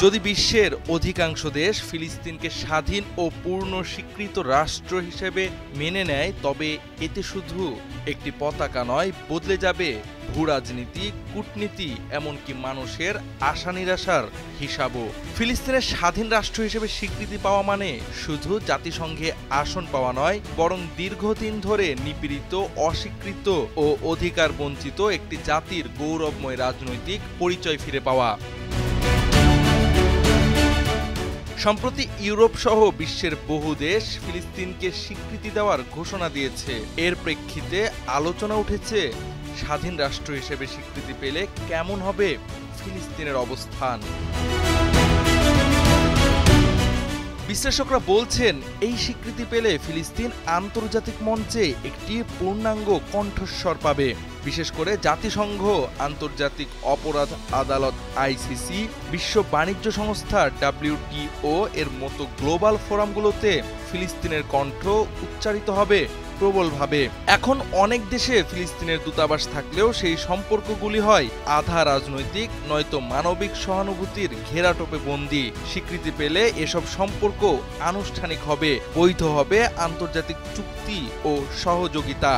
যদি বিশ্বের অধিকাংশ দেশ ফিলিস্তিনকে স্বাধীন ও পূর্ণ স্বীকৃত রাষ্ট্র হিসেবে মেনে নেয়, তবে এতে শুধু একটি পতাকা নয়, বদলে যাবে ভূরাজনীতি, কূটনীতি, এমনকি মানুষের আশা নিরাশার হিসাবও। ফিলিস্তিনের স্বাধীন রাষ্ট্র হিসেবে স্বীকৃতি পাওয়া মানে শুধু জাতিসংঘে আসন পাওয়া নয়, বরং দীর্ঘদিন ধরে নিপীড়িত, অস্বীকৃত ও অধিকার বঞ্চিত একটি জাতির গৌরবময় রাজনৈতিক পরিচয় ফিরে পাওয়া। সম্প্রতি ইউরোপ সহ বিশ্বের বহু দেশ ফিলিস্তিনকে স্বীকৃতি দেওয়ার ঘোষণা দিয়েছে। এর প্রেক্ষিতে আলোচনা উঠেছে, স্বাধীন রাষ্ট্র হিসেবে স্বীকৃতি পেলে কেমন হবে ফিলিস্তিনের অবস্থান। বিশ্লেষকরা বলছেন, এই স্বীকৃতি পেলে ফিলিস্তিন আন্তর্জাতিক মঞ্চে একটি পূর্ণাঙ্গ কণ্ঠস্বর পাবে। বিশেষ করে জাতিসংঘ, আন্তর্জাতিক অপরাধ আদালত আইসিসি, বিশ্ব বাণিজ্য সংস্থা WTO এর মতো গ্লোবাল ফোরামগুলোতে ফিলিস্তিনের কণ্ঠ উচ্চারিত হবে প্রবলভাবে। এখন অনেক দেশে ফিলিস্তিনের দূতাবাস থাকলেও সেই সম্পর্কগুলি হয় আধা রাজনৈতিক, নয়তো মানবিক সহানুভূতির ঘেরাটোপে বন্দী। স্বীকৃতি পেলে এসব সম্পর্ক আনুষ্ঠানিক হবে, বৈধ হবে আন্তর্জাতিক চুক্তি ও সহযোগিতা।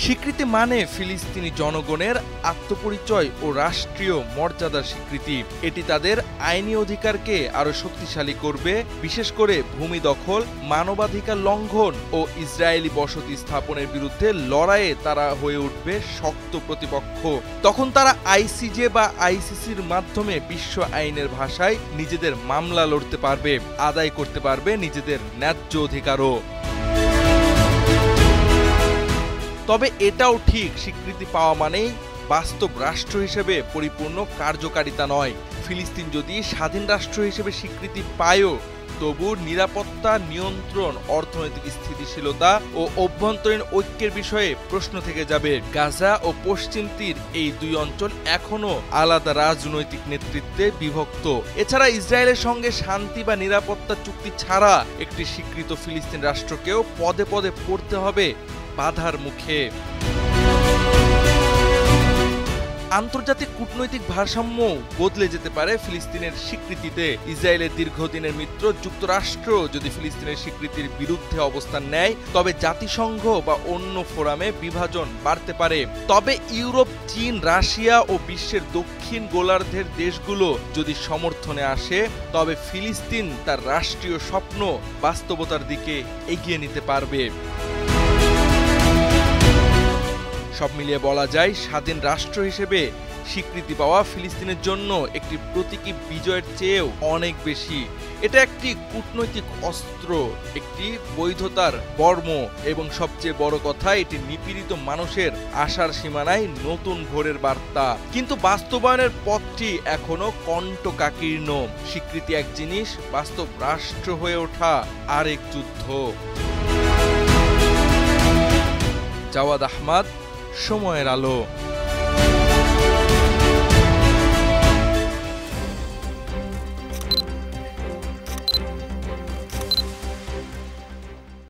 স্বীকৃতি মানে ফিলিস্তিনি জনগণের আত্মপরিচয় ও রাষ্ট্রীয় মর্যাদার স্বীকৃতি। এটি তাদের আইনি অধিকারকে আরো শক্তিশালী করবে, বিশেষ করে ভূমি দখল, মানবাধিকার লঙ্ঘন ও ইসরায়েলি বসতি স্থাপনের বিরুদ্ধে লড়াইয়ে তারা হয়ে উঠবে শক্ত প্রতিপক্ষ। তখন তারা আইসিজে বা আইসিসির মাধ্যমে বিশ্ব আইনের ভাষায় নিজেদের মামলা লড়তে পারবে, আদায় করতে পারবে নিজেদের ন্যায্য অধিকারও। তবে এটাও ঠিক, স্বীকৃতি পাওয়া মানেই বাস্তব রাষ্ট্র হিসেবে পরিপূর্ণ কার্যকারিতা নয়। ফিলিস্তিন যদি স্বাধীন রাষ্ট্র হিসেবে স্বীকৃতি পায়ও, তবু নিরাপত্তা, নিয়ন্ত্রণ, অর্থনৈতিক স্থিতিশীলতা ও অভ্যন্তরীণ ঐক্যের বিষয়ে প্রশ্ন থেকে যাবে। গাজা ও পশ্চিম তীর, এই দুই অঞ্চল এখনও আলাদা রাজনৈতিক নেতৃত্বে বিভক্ত। এছাড়া ইসরায়েলের সঙ্গে শান্তি বা নিরাপত্তা চুক্তি ছাড়া একটি স্বীকৃত ফিলিস্তিন রাষ্ট্রকেও পদে পদে পড়তে হবে বাধার মুখে। আন্তর্জাতিক কূটনৈতিক ভারসাম্য বদলে যেতে পারে ফিলিস্তিনের স্বীকৃতিতে। ইসরায়েলের দীর্ঘদিনের মিত্র যুক্তরাষ্ট্র যদি ফিলিস্তিনের স্বীকৃতির বিরুদ্ধে অবস্থান নেয়, তবে জাতিসংঘ বা অন্য ফোরামে বিভাজন বাড়তে পারে। তবে ইউরোপ, চীন, রাশিয়া ও বিশ্বের দক্ষিণ গোলার্ধের দেশগুলো যদি সমর্থনে আসে, তবে ফিলিস্তিন তার রাষ্ট্রীয় স্বপ্ন বাস্তবতার দিকে এগিয়ে নিতে পারবে। সব মিলিয়ে বলা যায়, স্বাধীন রাষ্ট্র হিসেবে স্বীকৃতি পাওয়া ফিলিস্তিনের জন্য একটি প্রতীকী বিজয়ের চেয়েও অনেক বেশি। এটা একটি কূটনৈতিক অস্ত্র, একটি বৈধতার বর্ম এবং সবচেয়ে বড় কথা, এটি নিপীড়িত মানুষের আশার সীমানায় নতুন ভোরের বার্তা। কিন্তু বাস্তবায়নের পথটি এখনো কণ্টকাকীর্ণ। স্বীকৃতি এক জিনিস, বাস্তব রাষ্ট্র হয়ে ওঠা আরেক যুদ্ধ। জাওয়াদ আহমদ, সময়ের আলো।